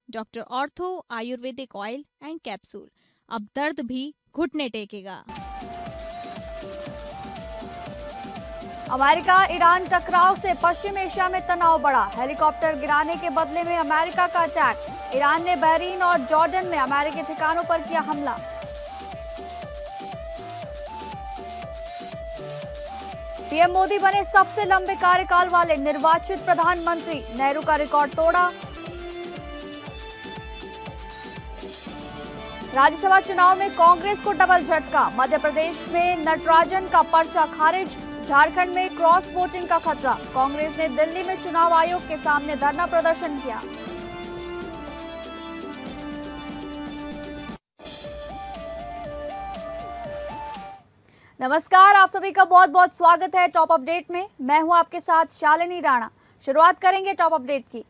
Doctor ortho Ayurvedic oil and capsule. अब दर्द भी घुटने टेकेगा। अमेरिका ईरान टकराव से पश्चिम एशिया में तनाव बढ़ा। हेलीकॉप्टर गिराने के बदले में अमेरिका का अटैक। ईरान ने बहरीन और जॉर्डन में अमेरिकी ठिकानों पर किया हमला। पीएम मोदी बने सबसे लंबे कार्यकाल वाले निर्वाचित प्रधानमंत्री। नेहरू का रिकॉर्ड तोड़ा। राज्यसभा चुनाव में कांग्रेस को डबल झटका। मध्य प्रदेश में नटराजन का पर्चा खारिज। झारखंड में क्रॉस वोटिंग का खतरा। कांग्रेस ने दिल्ली में चुनाव आयोग के सामने धरना प्रदर्शन किया। नमस्कार, आप सभी का बहुत बहुत स्वागत है टॉप अपडेट में। मैं हूं आपके साथ शालिनी राणा। शुरुआत करेंगे टॉप अपडेट की।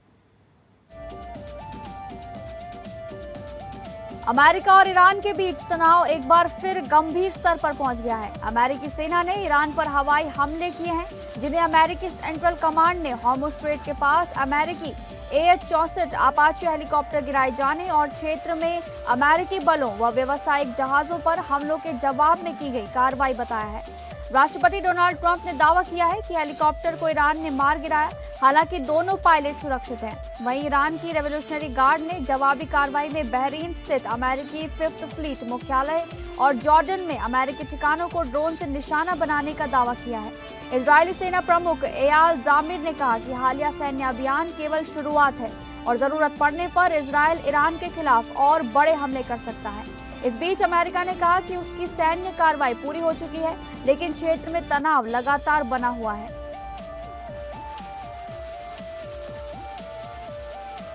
अमेरिका और ईरान के बीच तनाव एक बार फिर गंभीर स्तर पर पहुंच गया है। अमेरिकी सेना ने ईरान पर हवाई हमले किए हैं, जिन्हें अमेरिकी सेंट्रल कमांड ने हॉर्मुज़ स्ट्रेट के पास अमेरिकी AH-64 अपाचे हेलीकॉप्टर गिराए जाने और क्षेत्र में अमेरिकी बलों व व्यावसायिक जहाजों पर हमलों के जवाब में की गई कार्रवाई बताया है। राष्ट्रपति डोनाल्ड ट्रंप ने दावा किया है कि हेलीकॉप्टर को ईरान ने मार गिराया। हालांकि दोनों पायलट सुरक्षित हैं। वहीं ईरान की रेवोल्यूशनरी गार्ड ने जवाबी कार्रवाई में बहरीन स्थित अमेरिकी 5th फ्लीट मुख्यालय और जॉर्डन में अमेरिकी ठिकानों को ड्रोन से निशाना बनाने का दावा किया है। इजरायली सेना प्रमुख एयाल जामिर ने कहा कि हालिया सैन्य अभियान केवल शुरुआत है और जरूरत पड़ने पर इजरायल ईरान के खिलाफ और बड़े हमले कर सकता है। इस बीच अमेरिका ने कहा कि उसकी सैन्य कार्रवाई पूरी हो चुकी है, लेकिन क्षेत्र में तनाव लगातार बना हुआ है।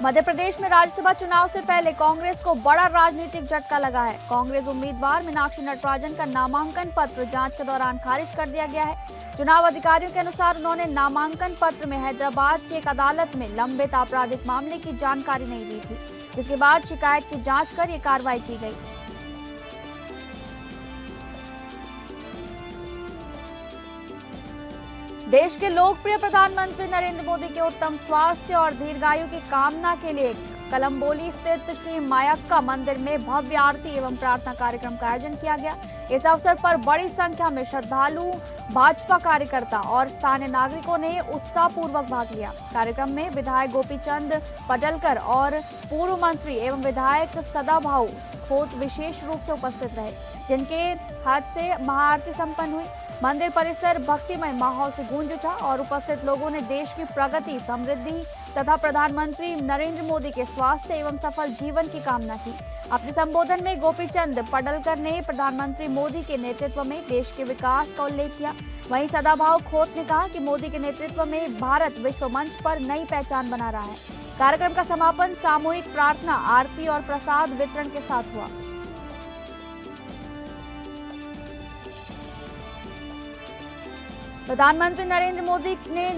मध्य प्रदेश में राज्यसभा चुनाव से पहले कांग्रेस को बड़ा राजनीतिक झटका लगा है। कांग्रेस उम्मीदवार मीनाक्षी नटराजन का नामांकन पत्र जांच के दौरान खारिज कर दिया गया है। चुनाव अधिकारियों के अनुसार उन्होंने नामांकन पत्र में हैदराबाद की एक अदालत में लंबित आपराधिक मामले की जानकारी नहीं दी थी, जिसके बाद शिकायत की जांच कर ये कार्रवाई की गई। देश के लोकप्रिय प्रधानमंत्री नरेंद्र मोदी के उत्तम स्वास्थ्य और दीर्घायु की कामना के लिए कलम्बोली स्थित श्री मायक्का मंदिर में भव्य आरती एवं प्रार्थना कार्यक्रम का आयोजन किया गया। इस अवसर पर बड़ी संख्या में श्रद्धालु, भाजपा कार्यकर्ता और स्थानीय नागरिकों ने उत्साहपूर्वक भाग लिया। कार्यक्रम में विधायक गोपीचंद पटलकर और पूर्व मंत्री एवं विधायक सदाभाऊ खोत विशेष रूप से उपस्थित रहे, जिनके हाथ से महाआरती संपन्न हुई। मंदिर परिसर भक्तिमय माहौल से गूंज उठा और उपस्थित लोगों ने देश की प्रगति, समृद्धि तथा प्रधानमंत्री नरेंद्र मोदी के स्वास्थ्य एवं सफल जीवन की कामना की। अपने संबोधन में गोपीचंद पडलकर ने प्रधानमंत्री मोदी के नेतृत्व में देश के विकास का उल्लेख किया। वहीं सदाभाऊ खोत ने कहा कि मोदी के नेतृत्व में भारत विश्व मंच पर नई पहचान बना रहा है। कार्यक्रम का समापन सामूहिक प्रार्थना, आरती और प्रसाद वितरण के साथ हुआ। प्रधानमंत्री नरेंद्र मोदी ने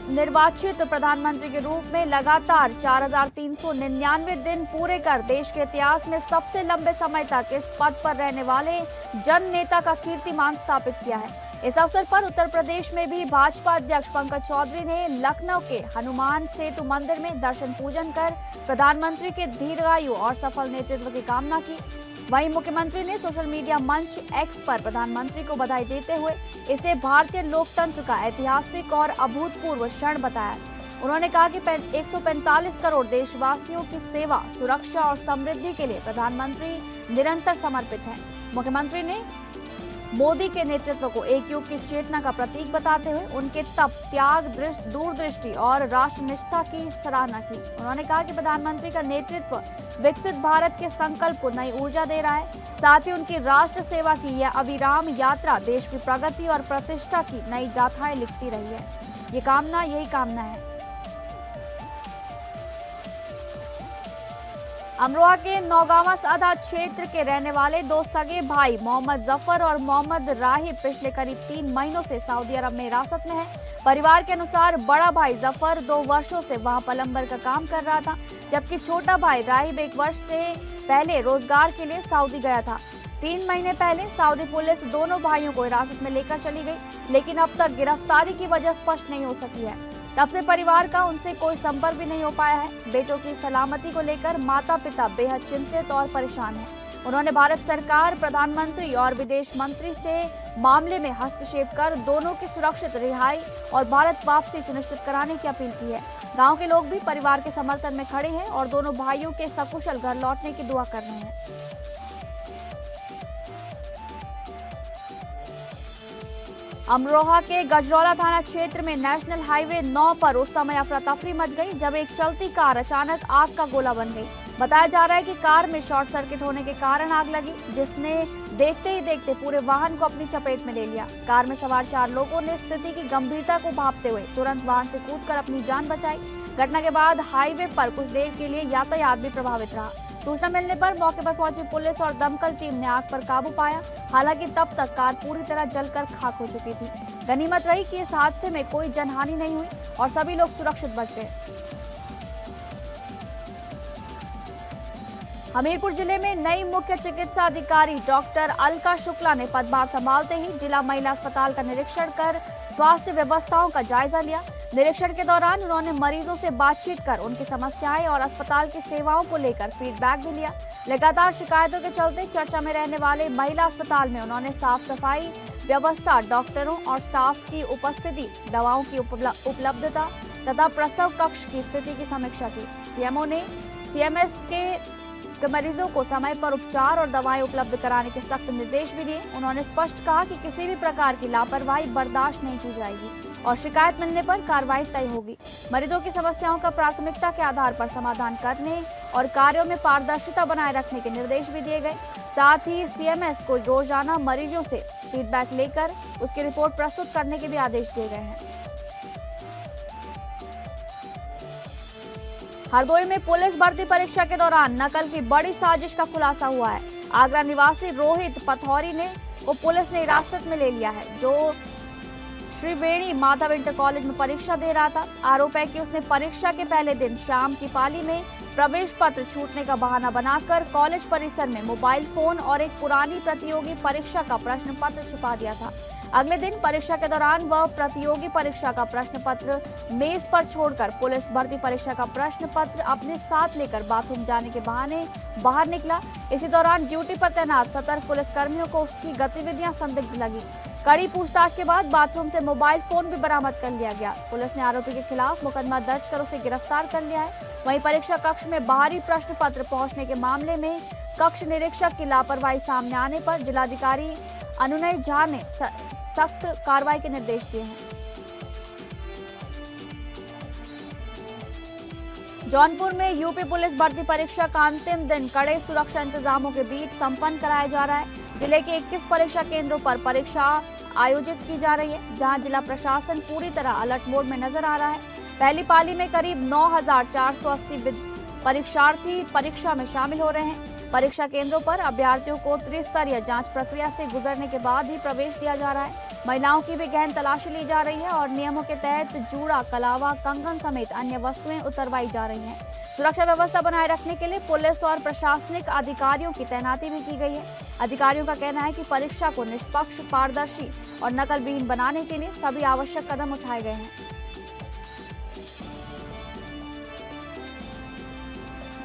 निर्वाचित प्रधानमंत्री के रूप में लगातार 4,399 दिन पूरे कर देश के इतिहास में सबसे लंबे समय तक इस पद पर रहने वाले जन नेता का कीर्तिमान स्थापित किया है। इस अवसर पर उत्तर प्रदेश में भी भाजपा अध्यक्ष पंकज चौधरी ने लखनऊ के हनुमान सेतु मंदिर में दर्शन पूजन कर प्रधानमंत्री के दीर्घायु और सफल नेतृत्व की कामना की। वहीं मुख्यमंत्री ने सोशल मीडिया मंच एक्स पर प्रधानमंत्री को बधाई देते हुए इसे भारतीय लोकतंत्र का ऐतिहासिक और अभूतपूर्व क्षण बताया। उन्होंने कहा कि 145 करोड़ देशवासियों की सेवा, सुरक्षा और समृद्धि के लिए प्रधानमंत्री निरंतर समर्पित हैं। मुख्यमंत्री ने मोदी के नेतृत्व को एक युग की चेतना का प्रतीक बताते हुए उनके तप, त्याग, दूरदृष्टि और राष्ट्रनिष्ठा की सराहना की। उन्होंने कहा कि प्रधानमंत्री का नेतृत्व विकसित भारत के संकल्प को नई ऊर्जा दे रहा है। साथ ही उनकी राष्ट्र सेवा की यह अविराम यात्रा देश की प्रगति और प्रतिष्ठा की नई गाथाएं लिखती रही है। यही कामना है। अमरोहा के नौगावा सादा क्षेत्र के रहने वाले दो सगे भाई मोहम्मद जफर और मोहम्मद राहिब पिछले करीब 3 महीनों से सऊदी अरब में हिरासत में है। परिवार के अनुसार बड़ा भाई जफर 2 वर्षों से वहां प्लम्बर का काम कर रहा था, जबकि छोटा भाई राहिब 1 वर्ष से पहले रोजगार के लिए सऊदी गया था। 3 महीने पहले सऊदी पुलिस दोनों भाइयों को हिरासत में लेकर चली गई, लेकिन अब तक गिरफ्तारी की वजह स्पष्ट नहीं हो सकी है। तब से परिवार का उनसे कोई संपर्क भी नहीं हो पाया है। बेटों की सलामती को लेकर माता पिता बेहद चिंतित और परेशान हैं। उन्होंने भारत सरकार, प्रधानमंत्री और विदेश मंत्री से मामले में हस्तक्षेप कर दोनों की सुरक्षित रिहाई और भारत वापसी सुनिश्चित कराने की अपील की है। गांव के लोग भी परिवार के समर्थन में खड़े हैं और दोनों भाइयों के सकुशल घर लौटने की दुआ कर रहे हैं। अमरोहा के गजरौला थाना क्षेत्र में नेशनल हाईवे 9 पर उस समय अफरा तफरी मच गई जब एक चलती कार अचानक आग का गोला बन गई। बताया जा रहा है कि कार में शॉर्ट सर्किट होने के कारण आग लगी, जिसने देखते ही देखते पूरे वाहन को अपनी चपेट में ले लिया। कार में सवार 4 लोगों ने स्थिति की गंभीरता को भांपते हुए तुरंत वाहन से कूदकर अपनी जान बचाई। घटना के बाद हाईवे पर कुछ देर के लिए यातायात भी प्रभावित रहा। सूचना मिलने पर मौके पर पहुंची पुलिस और दमकल टीम ने आग पर काबू पाया। हालांकि तब तक कार पूरी तरह जलकर खाक हो चुकी थी। गनीमत रही कि इस हादसे में कोई जनहानि नहीं हुई और सभी लोग सुरक्षित बच गए। हमीरपुर जिले में नई मुख्य चिकित्सा अधिकारी डॉक्टर अलका शुक्ला ने पदभार संभालते ही जिला महिला अस्पताल का निरीक्षण कर स्वास्थ्य व्यवस्थाओं का जायजा लिया। निरीक्षण के दौरान उन्होंने मरीजों से बातचीत कर उनकी समस्याएं और अस्पताल की सेवाओं को लेकर फीडबैक भी लिया। लगातार शिकायतों के चलते चर्चा में रहने वाले महिला अस्पताल में उन्होंने साफ सफाई व्यवस्था, डॉक्टरों और स्टाफ की उपस्थिति, दवाओं की उपलब्धता तथा प्रसव कक्ष की स्थिति की समीक्षा की। सीएमओ ने सीएमएस के मरीजों को समय पर उपचार और दवाएं उपलब्ध कराने के सख्त निर्देश भी दिए। उन्होंने स्पष्ट कहा कि किसी भी प्रकार की लापरवाही बर्दाश्त नहीं की जाएगी और शिकायत मिलने पर कार्रवाई तय होगी। मरीजों की समस्याओं का प्राथमिकता के आधार पर समाधान करने और कार्यों में पारदर्शिता बनाए रखने के निर्देश भी दिए गए। साथ ही सीएमएस को रोजाना मरीजों से फीडबैक लेकर उसकी रिपोर्ट प्रस्तुत करने के भी आदेश दिए गए हैं। हरदोई में पुलिस भर्ती परीक्षा के दौरान नकल की बड़ी साजिश का खुलासा हुआ है। आगरा निवासी रोहित पथौरी को पुलिस ने हिरासत में ले लिया है, जो श्रीवेणी माधव इंटर कॉलेज में परीक्षा दे रहा था। आरोप है कि उसने परीक्षा के पहले दिन शाम की पाली में प्रवेश पत्र छूटने का बहाना बनाकर कॉलेज परिसर में मोबाइल फोन और एक पुरानी प्रतियोगी परीक्षा का प्रश्न पत्र छिपा दिया था। अगले दिन परीक्षा के दौरान वह प्रतियोगी परीक्षा का प्रश्न पत्र मेज पर छोड़कर पुलिस भर्ती परीक्षा का प्रश्न पत्र अपने साथ लेकर बाथरूम जाने के बहाने बाहर निकला। इसी दौरान ड्यूटी पर तैनात सतर्क पुलिस कर्मियों को उसकी गतिविधियां संदिग्ध लगी। कड़ी पूछताछ के बाद बाथरूम से मोबाइल फोन भी बरामद कर लिया गया। पुलिस ने आरोपी के खिलाफ मुकदमा दर्ज कर उसे गिरफ्तार कर लिया है। वहीं परीक्षा कक्ष में बाहरी प्रश्न पत्र पहुंचने के मामले में कक्ष निरीक्षक की लापरवाही सामने आने पर जिलाधिकारी अनुनय झा ने सख्त कार्रवाई के निर्देश दिए हैं। जौनपुर में यूपी पुलिस भर्ती परीक्षा का अंतिम दिन कड़े सुरक्षा इंतजामों के बीच संपन्न कराया जा रहा है। जिले के 21 परीक्षा केंद्रों पर परीक्षा आयोजित की जा रही है, जहां जिला प्रशासन पूरी तरह अलर्ट मोड में नजर आ रहा है। पहली पाली में करीब 9,480 परीक्षार्थी परीक्षा में शामिल हो रहे हैं। परीक्षा केंद्रों पर अभ्यर्थियों को त्रिस्तरीय जांच प्रक्रिया से गुजरने के बाद ही प्रवेश दिया जा रहा है। महिलाओं की भी गहन तलाशी ली जा रही है और नियमों के तहत जूड़ा, कलावा, कंगन समेत अन्य वस्तुएं उतरवाई जा रही हैं। सुरक्षा व्यवस्था बनाए रखने के लिए पुलिस और प्रशासनिक अधिकारियों की तैनाती भी की गई है। अधिकारियों का कहना है कि परीक्षा को निष्पक्ष, पारदर्शी और नकलविहीन बनाने के लिए सभी आवश्यक कदम उठाए गए हैं।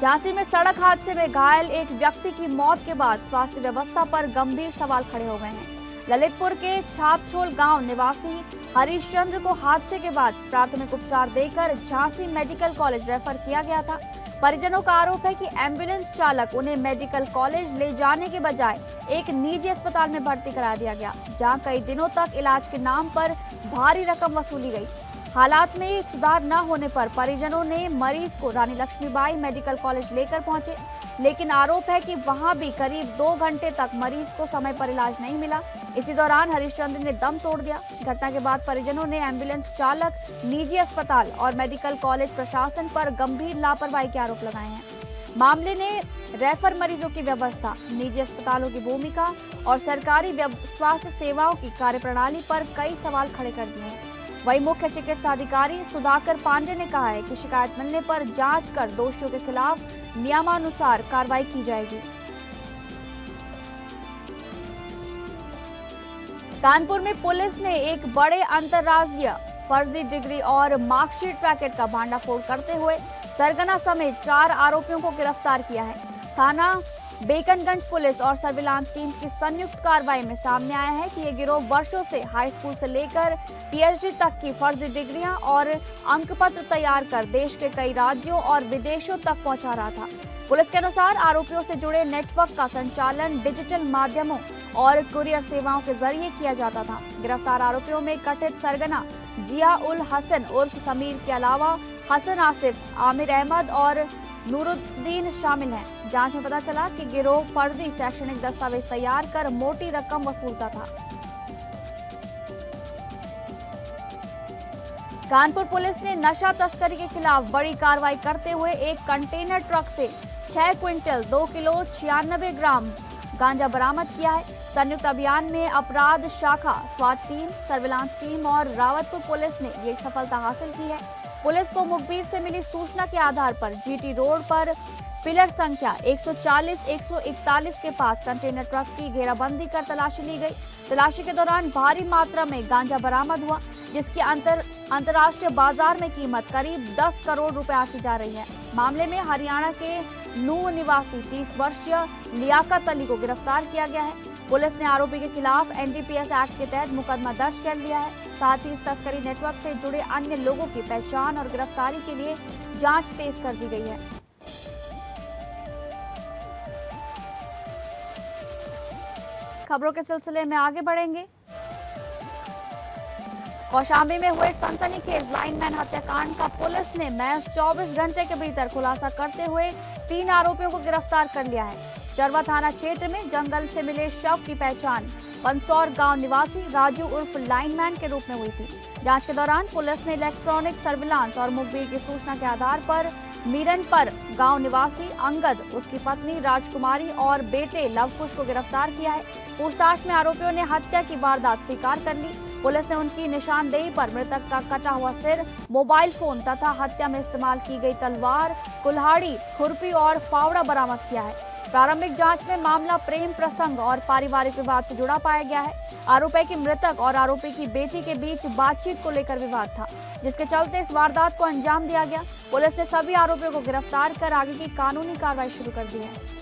झांसी में सड़क हादसे में घायल एक व्यक्ति की मौत के बाद स्वास्थ्य व्यवस्था पर गंभीर सवाल खड़े हो गए हैं। ललितपुर के छापछोल गांव निवासी हरीश चंद्र को हादसे के बाद प्राथमिक उपचार देकर झांसी मेडिकल कॉलेज रेफर किया गया था। परिजनों का आरोप है कि एम्बुलेंस चालक उन्हें मेडिकल कॉलेज ले जाने के बजाय एक निजी अस्पताल में भर्ती करा दिया गया, जहां कई दिनों तक इलाज के नाम पर भारी रकम वसूली गई। हालात में सुधार न होने पर परिजनों ने मरीज को रानी लक्ष्मीबाई मेडिकल कॉलेज लेकर पहुंचे, लेकिन आरोप है कि वहां भी करीब 2 घंटे तक मरीज को समय पर इलाज नहीं मिला। इसी दौरान हरिश्चंद्र ने दम तोड़ दिया। घटना के बाद परिजनों ने एम्बुलेंस चालक, निजी अस्पताल और मेडिकल कॉलेज प्रशासन पर गंभीर लापरवाही के आरोप लगाए हैं। मामले ने रेफर मरीजों की व्यवस्था, निजी अस्पतालों की भूमिका और सरकारी स्वास्थ्य सेवाओं की कार्यप्रणाली पर कई सवाल खड़े कर दिए हैं। वहीं मुख्य चिकित्सा अधिकारी सुधाकर पांडे ने कहा है कि शिकायत मिलने पर जांच कर दोषियों के खिलाफ नियमानुसार कार्रवाई की जाएगी। कानपुर में पुलिस ने एक बड़े अंतर्राज्यीय फर्जी डिग्री और मार्कशीट रैकेट का भांडाफोड़ करते हुए सरगना समेत 4 आरोपियों को गिरफ्तार किया है। थाना बेकनगंज पुलिस और सर्विलांस टीम की संयुक्त कार्रवाई में सामने आया है कि ये गिरोह वर्षों से हाई स्कूल से लेकर पीएचडी तक की फर्जी डिग्रियां और अंकपत्र तैयार कर देश के कई राज्यों और विदेशों तक पहुंचा रहा था। पुलिस के अनुसार आरोपियों से जुड़े नेटवर्क का संचालन डिजिटल माध्यमों और कुरियर सेवाओं के जरिए किया जाता था। गिरफ्तार आरोपियों में कथित सरगना जिया उल हसन उर्फ समीर के अलावा हसन आसिफ, आमिर अहमद और नूरुद्दीन शामिल हैं। जांच में पता चला कि गिरोह फर्जी शैक्षणिक दस्तावेज तैयार कर मोटी रकम वसूलता था। कानपुर पुलिस ने नशा तस्करी के खिलाफ बड़ी कार्रवाई करते हुए एक कंटेनर ट्रक से 6 क्विंटल 2 किलो 96 ग्राम गांजा बरामद किया है। संयुक्त अभियान में अपराध शाखा, स्वाट टीम, सर्विलांस टीम और रावतपुर पुलिस ने ये सफलता हासिल की है। पुलिस को मुखबिर से मिली सूचना के आधार पर जीटी रोड पर पिलर संख्या 140-141 के पास कंटेनर ट्रक की घेराबंदी कर तलाशी ली गई। तलाशी के दौरान भारी मात्रा में गांजा बरामद हुआ, जिसकी अंतर्राष्ट्रीय बाजार में कीमत करीब 10 करोड़ रुपए आंकी जा रही है। मामले में हरियाणा के नूह निवासी 30 वर्षीय लियाकत अली को गिरफ्तार किया गया है। पुलिस ने आरोपी के खिलाफ एनडीपीएस एक्ट के तहत मुकदमा दर्ज कर लिया है। साथ ही इस तस्करी नेटवर्क से जुड़े अन्य लोगों की पहचान और गिरफ्तारी के लिए जांच तेज कर दी गई है। खबरों के सिलसिले में आगे बढ़ेंगे। कौशाम्बी में हुए सनसनीखेज लाइनमैन हत्याकांड का पुलिस ने महज 24 घंटे के भीतर खुलासा करते हुए 3 आरोपियों को गिरफ्तार कर लिया है। चरवा थाना क्षेत्र में जंगल से मिले शव की पहचान पंसौर गांव निवासी राजू उर्फ लाइनमैन के रूप में हुई थी। जांच के दौरान पुलिस ने इलेक्ट्रॉनिक सर्विलांस और मुखबिर की सूचना के आधार पर मीरनपर गांव निवासी अंगद, उसकी पत्नी राजकुमारी और बेटे लवकुश को गिरफ्तार किया है। पूछताछ में आरोपियों ने हत्या की वारदात स्वीकार कर ली। पुलिस ने उनकी निशानदेही पर मृतक का कटा हुआ सिर, मोबाइल फोन तथा हत्या में इस्तेमाल की गई तलवार, कुल्हाड़ी, खुरपी और फावड़ा बरामद किया है। प्रारंभिक जांच में मामला प्रेम प्रसंग और पारिवारिक विवाद से जुड़ा पाया गया है। आरोपी की मृतक और आरोपी की बेटी के बीच बातचीत को लेकर विवाद था, जिसके चलते इस वारदात को अंजाम दिया गया। पुलिस ने सभी आरोपियों को गिरफ्तार कर आगे की कानूनी कार्रवाई शुरू कर दी है।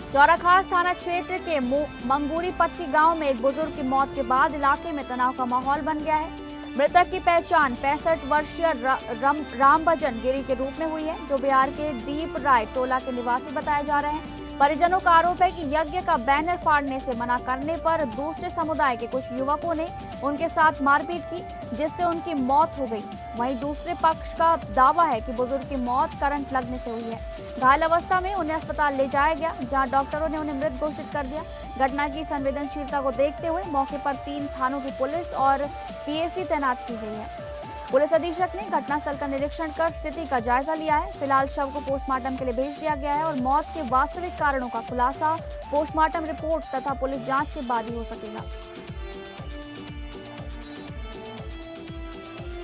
चौराखास थाना क्षेत्र के मंगूरी पट्टी गांव में एक बुजुर्ग की मौत के बाद इलाके में तनाव का माहौल बन गया है। मृतक की पहचान 65 वर्षीय रामभजन गिरी के रूप में हुई है, जो बिहार के दीप राय टोला के निवासी बताए जा रहे हैं। परिजनों का आरोप है कि यज्ञ का बैनर फाड़ने से मना करने पर दूसरे समुदाय के कुछ युवकों ने उनके साथ मारपीट की, जिससे उनकी मौत हो गई। वहीं दूसरे पक्ष का दावा है कि बुजुर्ग की मौत करंट लगने से हुई है। घायल अवस्था में उन्हें अस्पताल ले जाया गया, जहां डॉक्टरों ने उन्हें मृत घोषित कर दिया। घटना की संवेदनशीलता को देखते हुए मौके पर 3 थानों की पुलिस और पीएसी तैनात की गई है। पुलिस अधीक्षक ने घटनास्थल का निरीक्षण कर स्थिति का जायजा लिया है। फिलहाल शव को पोस्टमार्टम के लिए भेज दिया गया है और मौत के वास्तविक कारणों का खुलासा पोस्टमार्टम रिपोर्ट तथा पुलिस जांच के बाद ही हो सकेगा।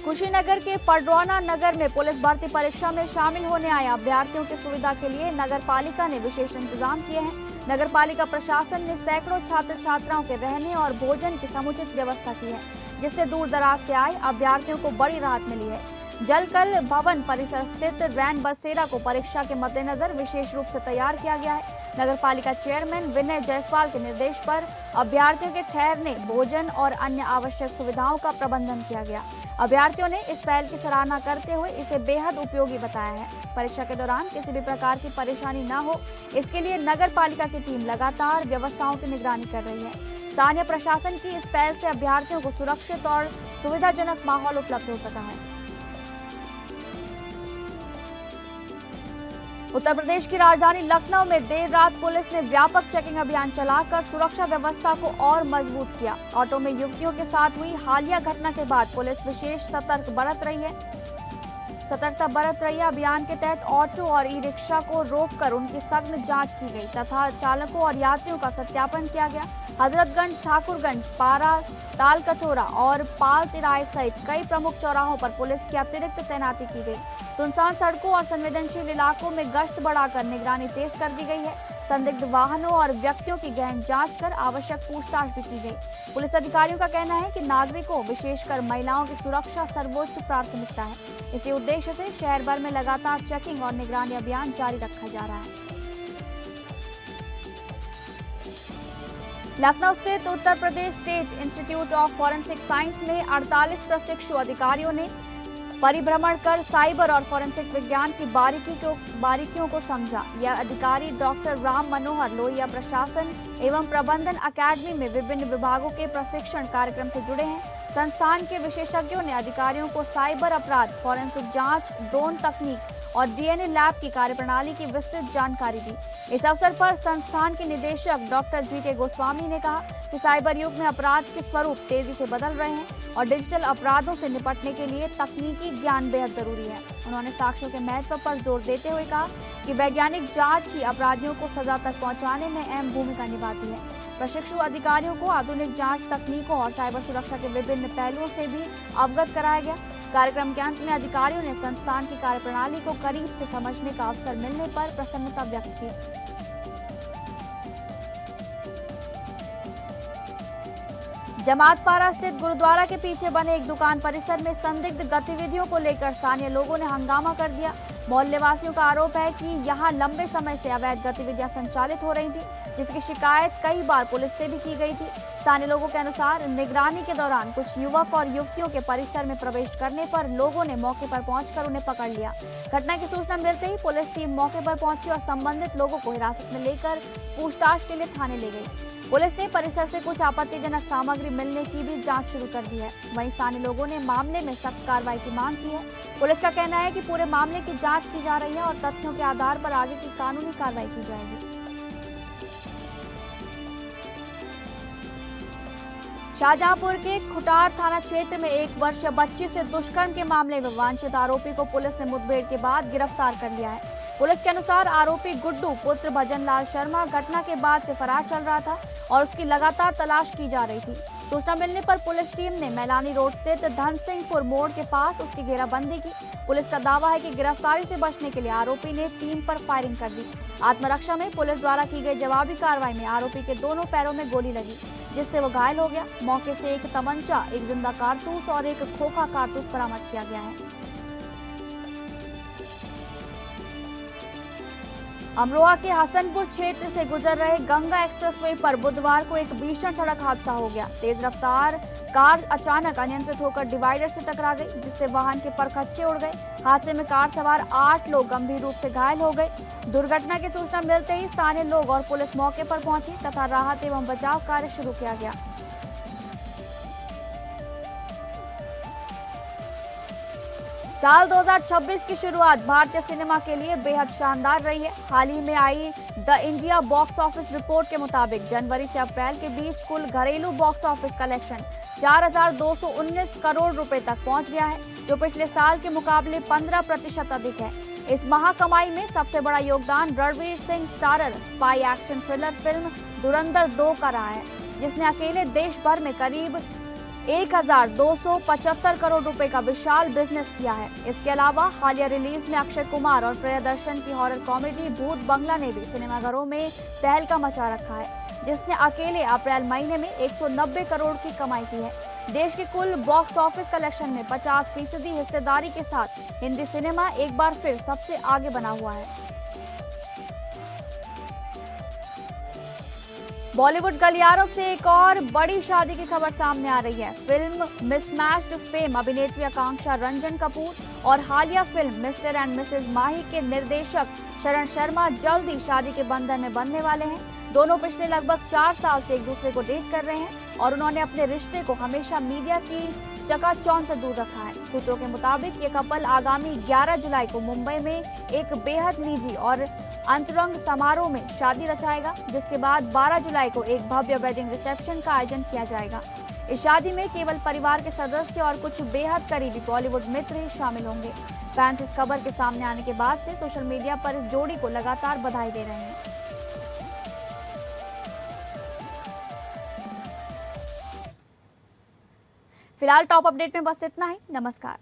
कुशीनगर के पडरौना नगर में पुलिस भर्ती परीक्षा में शामिल होने आए अभ्यर्थियों की सुविधा के लिए नगर पालिका ने विशेष इंतजाम किए हैं। नगर पालिका प्रशासन ने सैकड़ों छात्र छात्राओं के रहने और भोजन की समुचित व्यवस्था की है, जिससे दूर दराज से आए अभ्यर्थियों को बड़ी राहत मिली है। जलकल भवन परिसर स्थित रैन बसेरा को परीक्षा के मद्देनजर विशेष रूप से तैयार किया गया है। नगर पालिका चेयरमैन विनय जायसवाल के निर्देश पर अभ्यर्थियों के ठहरने, भोजन और अन्य आवश्यक सुविधाओं का प्रबंधन किया गया। अभ्यर्थियों ने इस पहल की सराहना करते हुए इसे बेहद उपयोगी बताया है। परीक्षा के दौरान किसी भी प्रकार की परेशानी न हो, इसके लिए नगर पालिका की टीम लगातार व्यवस्थाओं की निगरानी कर रही है। स्थानीय प्रशासन की इस पहल से अभ्यर्थियों को सुरक्षित और सुविधाजनक माहौल उपलब्ध हो सका है। उत्तर प्रदेश की राजधानी लखनऊ में देर रात पुलिस ने व्यापक चेकिंग अभियान चलाकर सुरक्षा व्यवस्था को और मजबूत किया। ऑटो में युवतियों के साथ हुई हालिया घटना के बाद पुलिस विशेष सतर्कता बरत रही है। अभियान के तहत ऑटो और ई रिक्शा को रोककर उनकी सघन जांच की गई तथा चालकों और यात्रियों का सत्यापन किया गया। हजरतगंज, ठाकुरगंज, पारा, तालकटोरा और पाल तिराए सहित कई प्रमुख चौराहों पर पुलिस की अतिरिक्त तैनाती की गई। सुनसान सड़कों और संवेदनशील इलाकों में गश्त बढ़ाकर निगरानी तेज कर दी गई है। संदिग्ध वाहनों और व्यक्तियों की गहन जांच कर आवश्यक पूछताछ भी की गई। पुलिस अधिकारियों का कहना है कि नागरिकों, विशेषकर महिलाओं की सुरक्षा सर्वोच्च प्राथमिकता है। इसी उद्देश्य से शहर भर में लगातार चेकिंग और निगरानी अभियान जारी रखा जा रहा है। लखनऊ स्थित Uttar Pradesh state institute of forensic science में 48 प्रशिक्षु अधिकारियों ने परिभ्रमण कर साइबर और फॉरेंसिक विज्ञान की बारीकियों को समझा। यह अधिकारी डॉक्टर राम मनोहर लोहिया प्रशासन एवं प्रबंधन अकादमी में विभिन्न विभागों के प्रशिक्षण कार्यक्रम से जुड़े हैं। संस्थान के विशेषज्ञों ने अधिकारियों को साइबर अपराध, फॉरेंसिक जांच, ड्रोन तकनीक और डीएनए लैब की कार्यप्रणाली की विस्तृत जानकारी दी। इस अवसर पर संस्थान के निदेशक डॉक्टर जी.के. गोस्वामी ने कहा कि साइबर युग में अपराध के स्वरूप तेजी से बदल रहे हैं और डिजिटल अपराधों से निपटने के लिए तकनीकी ज्ञान बेहद जरूरी है। उन्होंने साक्ष्यों के महत्व पर जोर देते हुए कहा कि वैज्ञानिक जांच ही अपराधियों को सजा तक पहुंचाने में अहम भूमिका निभाती है। प्रशिक्षु अधिकारियों को आधुनिक जांच तकनीकों और साइबर सुरक्षा के विभिन्न पहलुओं से भी अवगत कराया गया। कार्यक्रम के अंत में अधिकारियों ने संस्थान की कार्यप्रणाली को करीब से समझने का अवसर मिलने पर प्रसन्नता व्यक्त की। जमातपारा स्थित गुरुद्वारा के पीछे बने एक दुकान परिसर में संदिग्ध गतिविधियों को लेकर स्थानीय लोगों ने हंगामा कर दिया। मोहल्ले वासियों का आरोप है कि यहां लंबे समय से अवैध गतिविधियां संचालित हो रही थी, जिसकी शिकायत कई बार पुलिस से भी की गई थी। स्थानीय लोगों के अनुसार निगरानी के दौरान कुछ युवक और युवतियों के परिसर में प्रवेश करने पर लोगों ने मौके पर पहुंचकर उन्हें पकड़ लिया। घटना की सूचना मिलते ही पुलिस टीम मौके पर पहुंची और संबंधित लोगों को हिरासत में लेकर पूछताछ के लिए थाने ले गई। पुलिस ने परिसर से कुछ आपत्तिजनक सामग्री मिलने की भी जांच शुरू कर दी है। वहीं स्थानीय लोगों ने मामले में सख्त कार्रवाई की मांग की है। पुलिस का कहना है कि पूरे मामले की जांच की जा रही है और तथ्यों के आधार पर आगे की कानूनी कार्रवाई की जाएगी। शाहजहांपुर के खुटार थाना क्षेत्र में 1 वर्षीय बच्ची से दुष्कर्म के मामले में वांछित आरोपी को पुलिस ने मुठभेड़ के बाद गिरफ्तार कर लिया है। पुलिस के अनुसार आरोपी गुड्डू पुत्र भजनलाल शर्मा घटना के बाद से फरार चल रहा था और उसकी लगातार तलाश की जा रही थी। सूचना मिलने पर पुलिस टीम ने मैलानी रोड स्थित धन सिंहपुर मोड़ के पास उसकी घेराबंदी की। पुलिस का दावा है कि गिरफ्तारी से बचने के लिए आरोपी ने टीम पर फायरिंग कर दी। आत्मरक्षा में पुलिस द्वारा की गई जवाबी कार्रवाई में आरोपी के दोनों पैरों में गोली लगी, जिससे वो घायल हो गया। मौके से एक तमंचा, एक जिंदा कारतूस और एक खोखा कारतूस बरामद किया गया है। अमरोहा के हसनपुर क्षेत्र से गुजर रहे गंगा एक्सप्रेसवे पर बुधवार को एक भीषण सड़क हादसा हो गया। तेज रफ्तार कार अचानक अनियंत्रित होकर डिवाइडर से टकरा गई, जिससे वाहन के परखच्चे उड़ गए। हादसे में कार सवार 8 लोग गंभीर रूप से घायल हो गए। दुर्घटना की सूचना मिलते ही स्थानीय लोग और पुलिस मौके पर पहुंची तथा राहत एवं बचाव कार्य शुरू किया गया। साल 2026 की शुरुआत भारतीय सिनेमा के लिए बेहद शानदार रही है। हाल ही में आई the India box office report के मुताबिक जनवरी से अप्रैल के बीच कुल घरेलू बॉक्स ऑफिस कलेक्शन 4,219 करोड़ रुपए तक पहुंच गया है, जो पिछले साल के मुकाबले 15% अधिक है। इस महाकमाई में सबसे बड़ा योगदान Ranveer Singh starrer spy action thriller film धुरंधर 2 का रहा है, जिसने अकेले देश भर में करीब 1,275 करोड़ रुपए का विशाल बिजनेस किया है। इसके अलावा हालिया रिलीज में अक्षय कुमार और प्रियदर्शन की हॉरर कॉमेडी भूत बंगला ने भी सिनेमाघरों में तहलका मचा रखा है, जिसने अकेले अप्रैल महीने में 190 करोड़ की कमाई की है। देश के कुल बॉक्स ऑफिस कलेक्शन में 50% हिस्सेदारी के साथ हिंदी सिनेमा एक बार फिर सबसे आगे बना हुआ है। बॉलीवुड गलियारों से एक और बड़ी शादी की खबर सामने आ रही है। फिल्म मिसमैच्ड फेम अभिनेत्री आकांक्षा रंजन कपूर और हालिया फिल्म मिस्टर एंड मिसेज माही के निर्देशक शरण शर्मा जल्द ही शादी के बंधन में बंधने वाले हैं। दोनों पिछले लगभग 4 साल से एक दूसरे को डेट कर रहे हैं और उन्होंने अपने रिश्ते को हमेशा मीडिया की चकाचौंध से दूर रखा है। सूत्रों के मुताबिक ये कपल आगामी 11 जुलाई को मुंबई में एक बेहद निजी और अंतरंग समारोह में शादी रचाएगा, जिसके बाद 12 जुलाई को एक भव्य वेडिंग रिसेप्शन का आयोजन किया जाएगा। इस शादी में केवल परिवार के सदस्य और कुछ बेहद करीबी बॉलीवुड मित्र ही शामिल होंगे। फैंस इस खबर के सामने आने के बाद से सोशल मीडिया पर इस जोड़ी को लगातार बधाई दे रहे हैं। फिलहाल टॉप अपडेट में बस इतना ही। नमस्कार।